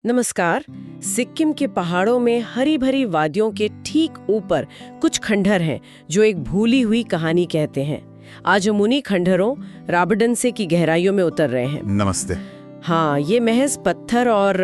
नमस्कार। सिक्किम के पहाड़ों में हरी भरी वादियों के ठीक ऊपर कुछ खंडहर हैं जो एक भूली हुई कहानी कहते हैं। आज हम उन्हीं खंडहरों राबडेंसे की गहराइयों में उतर रहे हैं। नमस्ते। हाँ, ये महज पत्थर और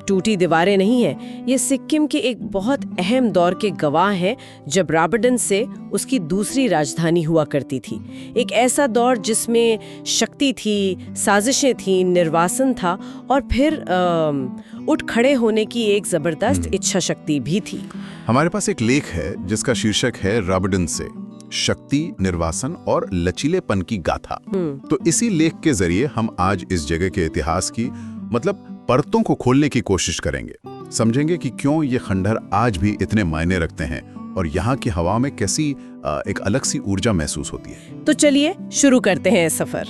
टूटी दीवारें नहीं हैं। ये सिक्किम के एक बहुत अहम दौर के गवाह हैं जब राबडेंसे उसकी दूसरी राजधानी हुआ करती थी। एक ऐसा दौर जिसमें शक्ति थी, साजिशें थी, निर्वासन था और फिर उठ खड़े होने की एक जबरदस्त इच्छा शक्ति भी थी। हमारे पास एक लेख है जिसका शीर्षक है राबडेंसे, शक्ति, निर्वासन और लचीलेपन की गाथा। तो इसी लेख के जरिए हम आज इस जगह के इतिहास की परतों को खोलने की कोशिश करेंगे। समझेंगे कि क्यों ये खंडहर आज भी इतने मायने रखते हैं और यहाँ की हवा में कैसी एक अलग सी ऊर्जा महसूस होती है। तो चलिए शुरू करते हैं सफर।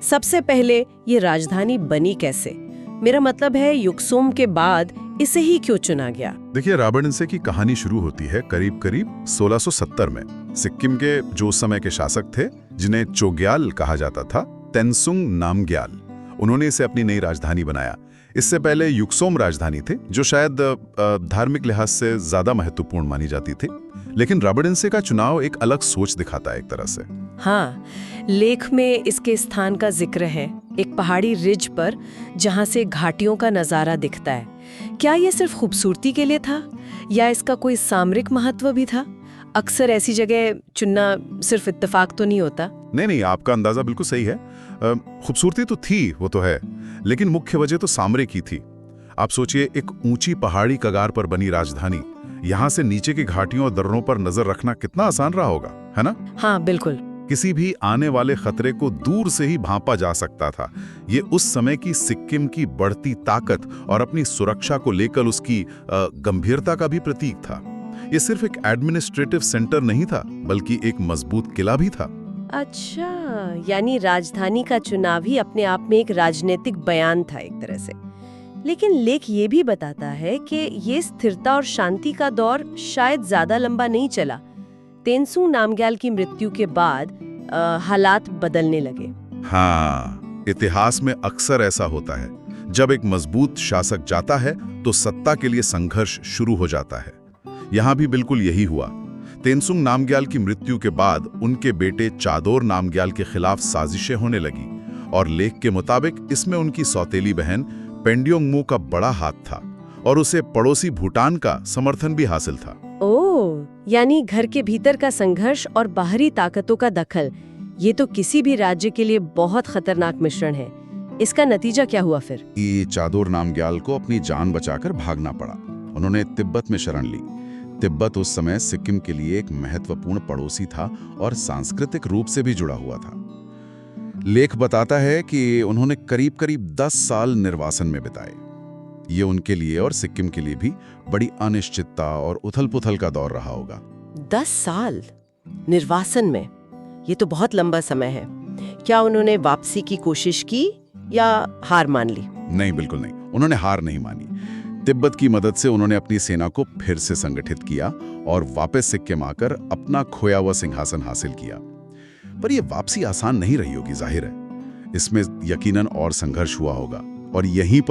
सबसे पहले ये राजधानी बनी कैसे? मेरा मतलब है युकसोम के बाद इसे ही क्यों चुना गया? देखिए, राबडेंसे की कहानी शुरू होती है करीब 1670 में। सिक्किम के जो उस समय के शासक थे, जिन्हें चोग्याल कहा जाता था, तेंसुंग नामग्याल, उन्होंने इसे अपनी नई राजधानी बनाया। इससे पहले युकसोम राजधानी थी, जो शायद धार्मिक लिहाज से ज्यादा महत्वपूर्ण मानी जाती थी। लेकिन राबडेंसे का चुनाव एक अलग सोच दिखाता है एक तरह से। हाँ, लेख में इसके स्थान का जिक्र है, एक पहाड़ी रिज पर जहाँ से घाटियों का नजारा दिखता है। क्या ये सिर्फ खूबसूरती के लिए था या इसका कोई सामरिक महत्व भी था? अक्सर ऐसी जगह चुनना सिर्फ इत्तेफाक तो नहीं होता। नहीं, आपका अंदाजा बिल्कुल सही है। खूबसूरती तो थी, वो तो है, लेकिन मुख्य वजह तो सामरिक ही थी। आप सोचिए, एक ऊंची पहाड़ी कगार पर बनी राजधानी, यहाँ से नीचे की घाटियों और दर्रों पर नजर रखना कितना आसान रहा होगा, है ना? हाँ, बिल्कुल। किसी भी आने वाले खतरे को दूर से ही भांपा जा सकता था। ये उस समय की सिक्किम की बढ़ती ताकत और अपनी सुरक्षा को लेकर उसकी गंभीरता का भी प्रतीक था। ये सिर्फ एक एडमिनिस्ट्रेटिव सेंटर नहीं था, बल्कि एक मजबूत किला भी था। अच्छा, यानी राजधानी का चुनाव ही अपने आप में एक राजनीतिक बयान था एक तरह से। लेकिन लेख ये भी बताता है कि ये स्थिरता और शांति का दौर शायद ज्यादा लंबा नहीं चला। तेंसुंग नामग्याल की मृत्यु के बाद हालात बदलने लगे। हाँ, इतिहास में अक्सर ऐसा होता है। जब एक मजबूत शासक जाता है तो सत्ता के लिए संघर्ष शुरू हो जाता है। यहाँ भी बिल्कुल यही हुआ। तेंसुंग नामग्याल की मृत्यु के बाद उनके बेटे चादोर नामग्याल के खिलाफ साजिशें होने लगी और लेख के मुताबिक इसमें उनकी सौतेली बहन पेंडियोंगमू का बड़ा हाथ था और उसे पड़ोसी भूटान का समर्थन भी हासिल था। ओह, यानी घर के भीतर का संघर्ष और बाहरी ताकतों का दखल, ये तो किसी भी राज्य के लिए बहुत खतरनाक मिश्रण है। इसका नतीजा क्या हुआ फिर? ये चादोर नामग्याल को अपनी जान बचाकर भागना पड़ा। उन्होंने तिब्बत में शरण ली। तिब्बत उस समय सिक्किम के लिए एक महत्वपूर्ण पड़ोसी था और सांस्कृतिक रूप से भी जुड़ा हुआ था। लेख बताता है कि उन्होंने करीब 10 साल निर्वासन में बिताए। ये उनके लिए और सिक्किम के लिए भी बड़ी अनिश्चितता और उथल-पुथल का दौर रहा होगा। 10 साल निर्वासन में, ये तो बहुत लंबा समय है। क्या उन्होंने वापसी की कोशिश की या हार मान ली? नहीं, बिल्कुल नहीं। उन्होंने हार नहीं मानी। तिब्बत की मदद से उन्होंने अपनी सेना को फिर से संगठित किया और वापस सिक्किम आकर अपना खोया हुआ सिंहासन हासिल किया। पर यह वापसी आसान नहीं रही होगी, जाहिर है। इसमें यकीनन और संघर्ष हुआ होगा और यहीं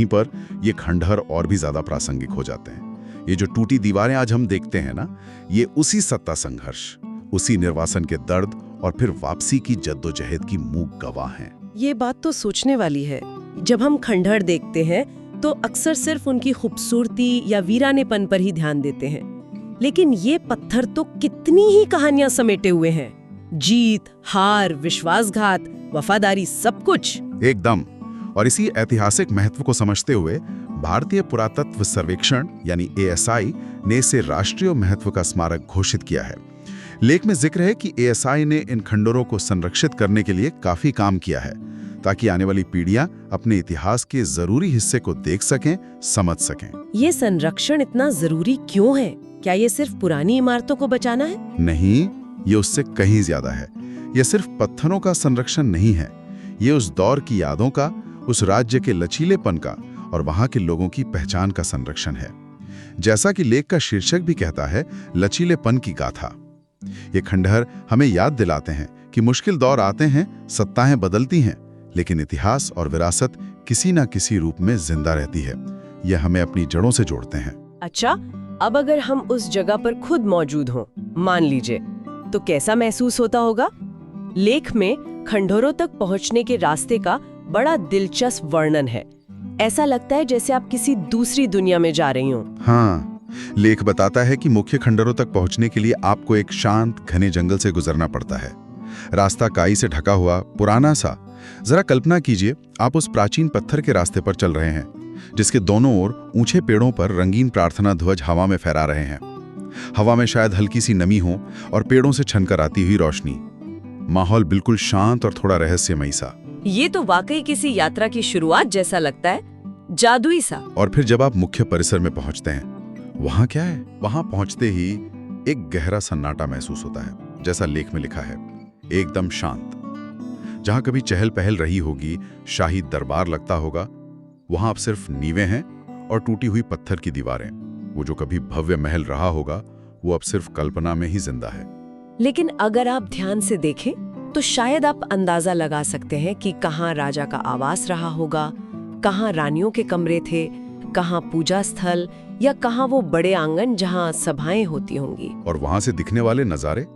पर ये खंडहर और भी ज्यादा प्रासंगिक हो जाते हैं। ये जो टूटी दीवारें आज हम देखते हैं ना, ये उसी सत्ता संघर्ष, उसी निर्वासन के दर्द और फिर वापसी की जद्दोजहद की मूक गवाह हैं। ये बात तो सोचने वाली है। जब हम खंडहर देखते हैं तो अक्सर सिर्फ उनकी खूबसूरती या वीरानेपन पर ही ध्यान देते हैं, लेकिन ये पत्थर तो कितनी ही कहानियां समेटे हुए हैं। जीत, हार, विश्वासघात, वफादारी, सब कुछ एकदम। और इसी ऐतिहासिक महत्व को समझते हुए भारतीय पुरातत्व सर्वेक्षण यानी ASI ने इसे राष्ट्रीय महत्व का स्मारक घोषित किया है। लेख में जिक्र है कि ASI ने इन खंडहरों को संरक्षित करने के लिए काफी काम किया है, ताकि आने वाली पीढ़ियां अपने इतिहास के जरूरी हिस्से को देख सकें, समझ सकें। ये संरक्षण इतना जरूरी क्यों है? क्या ये सिर्फ पुरानी इमारतों को बचाना है? नहीं, ये उससे कहीं ज्यादा है। ये सिर्फ पत्थरों का संरक्षण नहीं है, ये उस दौर की यादों का, उस राज्य के लचीलेपन का और वहां के लोगों की पहचान का संरक्षण है। जैसा कि लेख का शीर्षक भी कहता है, लचीलेपन की गाथा। ये खंडहर हमें याद दिलाते हैं कि मुश्किल दौर आते हैं, सत्ताएं बदलती हैं, लेकिन इतिहास और विरासत किसी ना किसी रूप में जिंदा रहती है। यह हमें अपनी जड़ों से जोड़ते हैं। अच्छा, अब अगर हम उस जगह पर खुद मौजूद हों, मान लीजिए, तो कैसा महसूस होता होगा? लेख में खंडहरों तक पहुंचने के रास्ते का बड़ा दिलचस्प वर्णन है। ऐसा लगता है जैसे आप किसी दूसरी दुनिया में जा रही हो। हाँ, लेख बताता है कि मुख्य खंडहरों तक पहुंचने के लिए आपको एक शांत घने जंगल से गुजरना पड़ता है। रास्ता काई से ढका हुआ, पुराना सा। जरा कल्पना कीजिए, आप उस प्राचीन पत्थर के रास्ते पर चल रहे हैं, जिसके दोनों ओर ऊंचे पेड़ों पर रंगीन प्रार्थना ध्वज हवा में फहरा रहे हैं। हवा में शायद हल्की सी नमी हो और पेड़ों से छनकर आती हुई रोशनी। माहौल बिल्कुल शांत और थोड़ा रहस्यमयी सा। ये तो वाकई किसी यात्रा की शुरुआत जैसा लगता है, जादुई सा। और फिर जब आप मुख्य परिसर में पहुंचते हैं, वहां क्या है? वहां पहुंचते ही एक गहरा सन्नाटा महसूस होता है, जैसा लेख में लिखा है, एकदम शांत। जहां कभी चहल पहल रही होगी, शाही दरबार लगता होगा, वहां अब सिर्फ नींवें हैं और टूटी हुई पत्थर की दीवारें। वो जो कभी भव्य महल रहा होगा, वो अब सिर्फ कल्पना में ही जिंदा है। लेकिन अगर आप ध्यान से देखें तो शायद आप अंदाजा लगा सकते हैं कि कहाँ राजा का आवास रहा होगा, कहाँ रानियों के कमरे थे, कहाँ पूजा स्थल, या कहाँ वो बड़े आंगन जहाँ सभाएं होती होंगी। और वहां से दिखने वाले नजारे,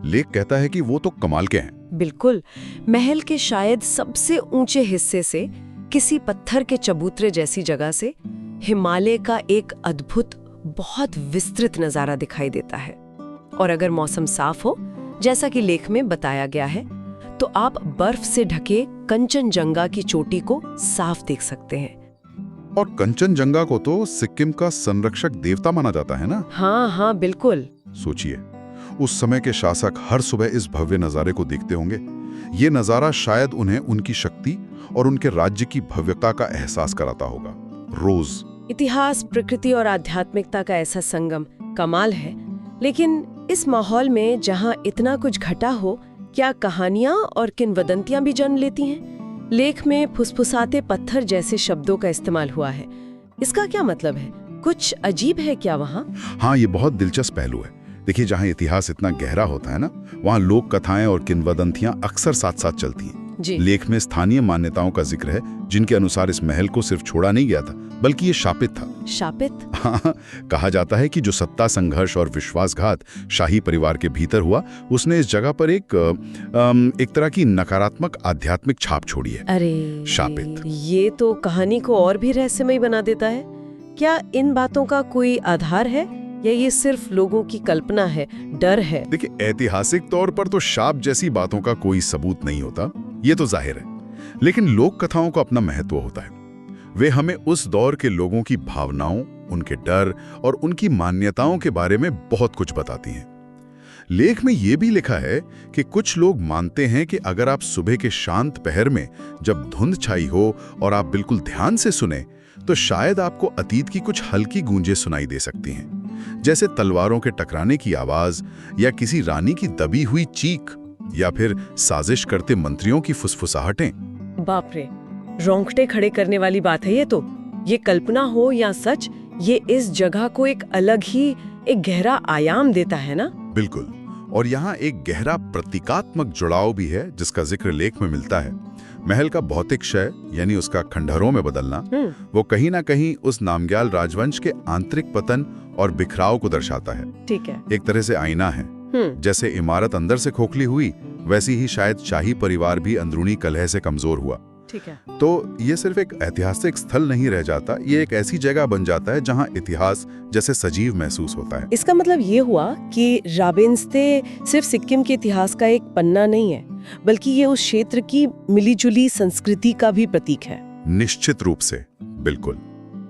लेख कहता है कि वो तो कमाल के हैं। बिल्कुल, महल के शायद सबसे ऊंचे हिस्से से, किसी पत्थर के चबूतरे जैसी जगह से, हिमालय का एक अद्भुत, बहुत विस्तृत नजारा दिखाई देता है। और अगर मौसम साफ हो, जैसा कि लेख में बताया गया है, तो आप बर्फ से ढके कंचनजंगा की चोटी को साफ देख सकते हैं। और कंचनजंगा को तो सिक्किम का संरक्षक देवता माना जाता है ना? हाँ, बिल्कुल। सोचिए, उस समय के शासक हर सुबह इस भव्य नजारे को देखते होंगे। ये नजारा शायद उन्हें उनकी शक्ति और उनके राज्य की भव्यता का एहसास कराता होगा, रोज। इतिहास, प्रकृति और आध्यात्मिकता का ऐसा संगम कमाल है। लेकिन इस माहौल में जहाँ इतना कुछ घटा हो, क्या कहानियाँ और किंवदंतियाँ भी जन्म लेती हैं? लेख में फुसफुसाते पत्थर जैसे शब्दों का इस्तेमाल हुआ है। इसका क्या मतलब है? कुछ अजीब है क्या वहाँ? हाँ, ये बहुत दिलचस्प पहलू है। देखिए, जहाँ इतिहास इतना गहरा होता है ना, वहाँ लोक कथाएं और किंवदंतियाँ अक्सर साथ साथ चलती हैं। लेख में स्थानीय मान्यताओं का जिक्र है, जिनके अनुसार इस महल को सिर्फ छोड़ा नहीं गया था, बल्कि ये शापित था। शापित? हाँ, कहा जाता है कि जो सत्ता संघर्ष और विश्वासघात शाही परिवार के भीतर हुआ, उसने इस जगह पर एक तरह की नकारात्मक आध्यात्मिक छाप छोड़ी है। अरे, शापित। ये तो कहानी को और भी रहस्यमय बना देता है। क्या इन बातों का कोई आधार है, या ये सिर्फ लोगों की कल्पना है, डर है? देखिए, ऐतिहासिक तौर पर तो शाप जैसी बातों का कोई सबूत नहीं होता, ये तो जाहिर है। लेकिन लोक कथाओं का अपना महत्व होता है। वे हमें उस दौर के लोगों की भावनाओं, उनके डर और उनकी मान्यताओं के बारे में बहुत कुछ बताती हैं। लेख में यह भी लिखा है कि कुछ लोग मानते हैं कि अगर आप सुबह के शांत पहर में, जब धुंध छाई हो और आप बिल्कुल ध्यान से सुने, तो शायद आपको अतीत की कुछ हल्की गूंजें सुनाई दे सकती हैं, जैसे तलवारों के टकराने की आवाज, या किसी रानी की दबी हुई चीख, या फिर साजिश करते मंत्रियों की फुसफुसाहटें। बाप रे, रोंगटे खड़े करने वाली बात है ये तो। ये कल्पना हो या सच, ये इस जगह को एक अलग ही, एक गहरा आयाम देता है ना? बिल्कुल। और यहाँ एक गहरा प्रतीकात्मक जुड़ाव भी है, जिसका जिक्र लेख में मिलता है। महल का भौतिक क्षय, यानी उसका खंडहरों में बदलना, वो कहीं ना कहीं उस नामग्याल राजवंश के आंतरिक पतन और बिखराव को दर्शाता है। ठीक है। एक तरह से आईना है। जैसे इमारत अंदर से खोखली हुई, वैसी ही शायद शाही परिवार भी अंदरूनी कलह से कमजोर हुआ। ठीक है। तो ये सिर्फ एक ऐतिहासिक स्थल नहीं रह जाता, ये एक ऐसी जगह बन जाता है जहां इतिहास जैसे सजीव महसूस होता है। इसका मतलब ये हुआ कि राबिन्स्ते सिर्फ सिक्किम के इतिहास का एक पन्ना नहीं है, बल्कि ये उस क्षेत्र की मिलीजुली संस्कृति का भी प्रतीक है। निश्चित रूप से, बिल्कुल।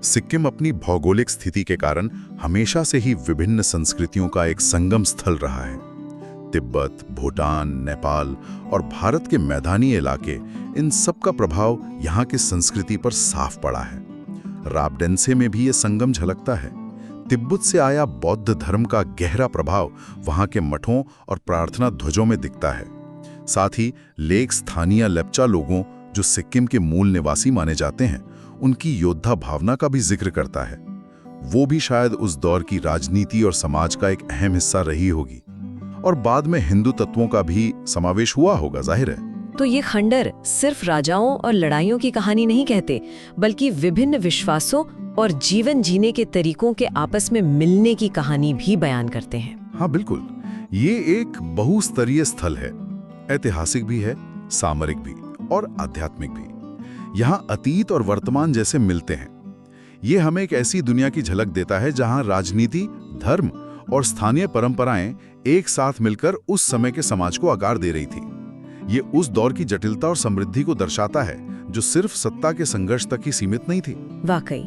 सिक्किम अपनी भौगोलिक स्थिति के कारण हमेशा से ही विभिन्न संस्कृतियों का एक संगम स्थल रहा है। तिब्बत, भूटान, नेपाल और भारत के मैदानी इलाके, इन सब का प्रभाव यहाँ की संस्कृति पर साफ पड़ा है। राबडेंसे में भी ये संगम झलकता है। तिब्बत से आया बौद्ध धर्म का गहरा प्रभाव वहाँ के मठों और प्रार्थना ध्वजों में दिखता है। साथ ही लेख स्थानीय लेप्चा लोगों, जो सिक्किम के मूल निवासी माने जाते हैं, उनकी योद्धा भावना का भी जिक्र करता है। वो भी शायद उस दौर की राजनीति और समाज का एक अहम हिस्सा रही होगी। और बाद में हिंदू तत्वों का भी समावेश हुआ होगा, जाहिर है। तो ये खंडर सिर्फ राजाओं और लड़ाइयों की कहानी नहीं कहते, बल्कि विभिन्न विश्वासों और जीवन जीने के तरीकों के आपस में मिलने की कहानी भी बयान करते हैं। हाँ बिल्कुल, ये एक बहुस्तरीय स्थल है, ऐतिहासिक भी है, सामरिक भी और आध्यात्मिक भी। यहाँ अतीत और वर्तमान जैसे मिलते हैं। ये हमें एक ऐसी दुनिया की झलक देता है जहाँ राजनीति, धर्म और स्थानीय परंपराएं एक साथ मिलकर उस समय के समाज को आकार दे रही थी। ये उस दौर की जटिलता और समृद्धि को दर्शाता है जो सिर्फ सत्ता के संघर्ष तक ही सीमित नहीं थी। वाकई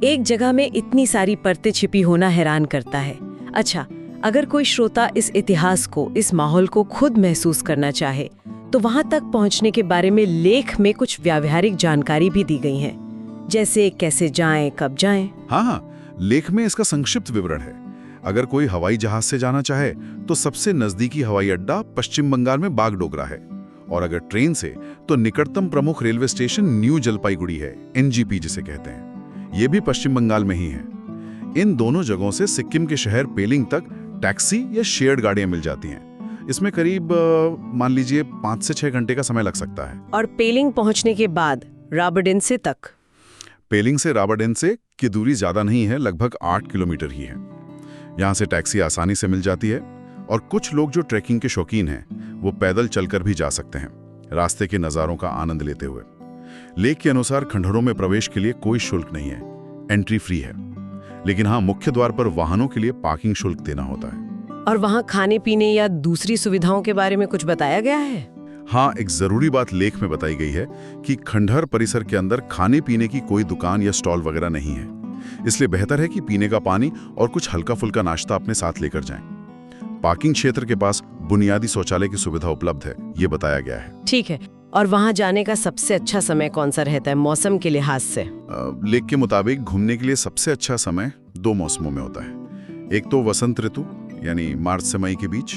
एक जगह में इतनी सारी परतें छिपी होना हैरान करता है। अच्छा, अगर कोई श्रोता इस इतिहास को, इस माहौल को खुद महसूस करना चाहे, तो वहां तक पहुंचने के बारे में लेख में कुछ व्यावहारिक जानकारी भी दी गई है, जैसे कैसे जाएं, कब जाएं। हाँ, लेख में इसका संक्षिप्त विवरण है। अगर कोई हवाई जहाज से जाना चाहे तो सबसे नजदीकी हवाई अड्डा पश्चिम बंगाल में बागडोगरा है, और अगर ट्रेन से तो निकटतम प्रमुख रेलवे स्टेशन न्यू जलपाईगुड़ी है, NGP जिसे कहते हैं। ये भी पश्चिम बंगाल में ही है। इन दोनों जगहों से सिक्किम के शहर पेलिंग तक टैक्सी या शेयर्ड गाड़ियां मिल जाती हैं। इसमें करीब मान लीजिए 5 से 6 घंटे का समय लग सकता है। और पेलिंग पहुंचने के बाद राबाडेंसे तक? पेलिंग से राबाडेंसे की दूरी ज्यादा नहीं है, लगभग 8 किलोमीटर ही है। यहाँ से टैक्सी आसानी से मिल जाती है, और कुछ लोग जो ट्रैकिंग के शौकीन हैं वो पैदल चलकर भी जा सकते हैं, रास्ते के नज़ारों का आनंद लेते हुए। लेख के अनुसार खंडहरों में प्रवेश के लिए कोई शुल्क नहीं है, एंट्री फ्री है। लेकिन हाँ, मुख्य द्वार पर वाहनों के लिए पार्किंग शुल्क देना होता है। और वहाँ खाने पीने या दूसरी सुविधाओं के बारे में कुछ बताया गया है? हाँ, एक जरूरी बात लेख में बताई गई है कि खंडहर परिसर के अंदर खाने पीने की कोई दुकान या स्टॉल वगैरह नहीं है। इसलिए बेहतर है कि पीने का पानी और कुछ हल्का फुल्का नाश्ता अपने साथ लेकर जाएं। पार्किंग क्षेत्र के पास बुनियादी शौचालय की सुविधा उपलब्ध है, ये बताया गया है। ठीक है। और वहाँ जाने का सबसे अच्छा समय कौन सा रहता है मौसम के लिहाज से? लेख के मुताबिक घूमने के लिए सबसे अच्छा समय 2 मौसमों में होता है। एक तो वसंत ऋतु यानी मार्च से मई के बीच,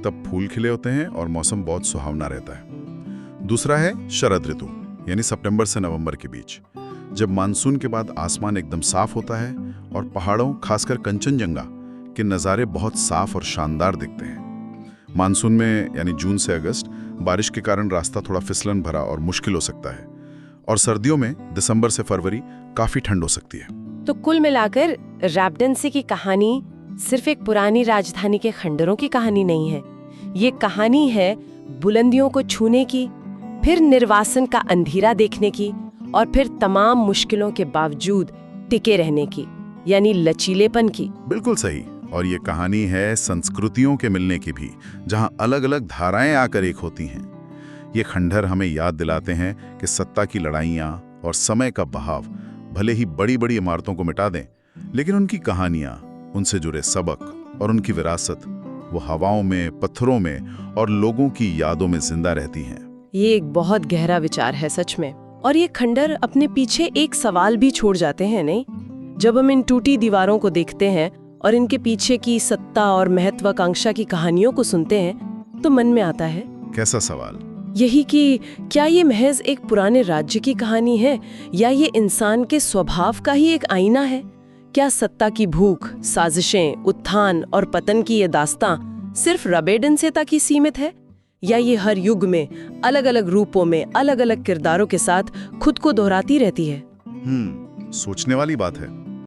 तब फूल खिले होते हैं और मौसम बहुत सुहावना रहता है। दूसरा है शरद ऋतु यानी सितंबर से नवंबर के बीच, जब मानसून के बाद आसमान एकदम साफ होता है और पहाड़ों, खासकर कंचनजंगा के नज़ारे बहुत साफ और शानदार दिखते हैं। मानसून में यानी जून से अगस्त बारिश के कारण रास्ता थोड़ा फिसलन भरा और मुश्किल हो सकता है, और सर्दियों में दिसंबर से फरवरी काफी ठंड हो सकती है। तो कुल मिलाकर राबाडेंसे की कहानी सिर्फ एक पुरानी राजधानी के खंडरों की कहानी नहीं है। ये कहानी है बुलंदियों को छूने की, फिर निर्वासन का अंधेरा देखने की, और फिर तमाम मुश्किलों के बावजूद टिके रहने की, यानी लचीलेपन की। बिल्कुल सही। और ये कहानी है संस्कृतियों के मिलने की भी, जहां अलग अलग धाराएं आकर एक होती हैं। ये खंडहर हमें याद दिलाते हैं कि सत्ता की लड़ाइयाँ और समय का बहाव भले ही बड़ी बड़ी इमारतों को मिटा दें, लेकिन उनकी कहानियाँ, उनसे जुड़े सबक और उनकी विरासत वो हवाओं में, पत्थरों में और लोगों की यादों में जिंदा रहती हैं। ये एक बहुत गहरा विचार है सच में। और ये खंडहर अपने पीछे एक सवाल भी छोड़ जाते हैं, नहीं? जब हम इन टूटी दीवारों को देखते हैं और इनके पीछे की सत्ता और महत्वाकांक्षा की कहानियों को सुनते हैं, तो मन में आता है। कैसा सवाल? यही कि क्या ये महज एक पुराने राज्य की कहानी है, या ये इंसान के स्वभाव का ही एक आईना है? क्या सत्ता की भूख, साजिशें, उत्थान और पतन की ये दास्तां सिर्फ राबाडेंसे तक ही सीमित है, या ये हर युग में अलग अलग रूपों में अलग अलग किरदारों के साथ खुद को दोहराती रहती है? सोचने वाली बात है।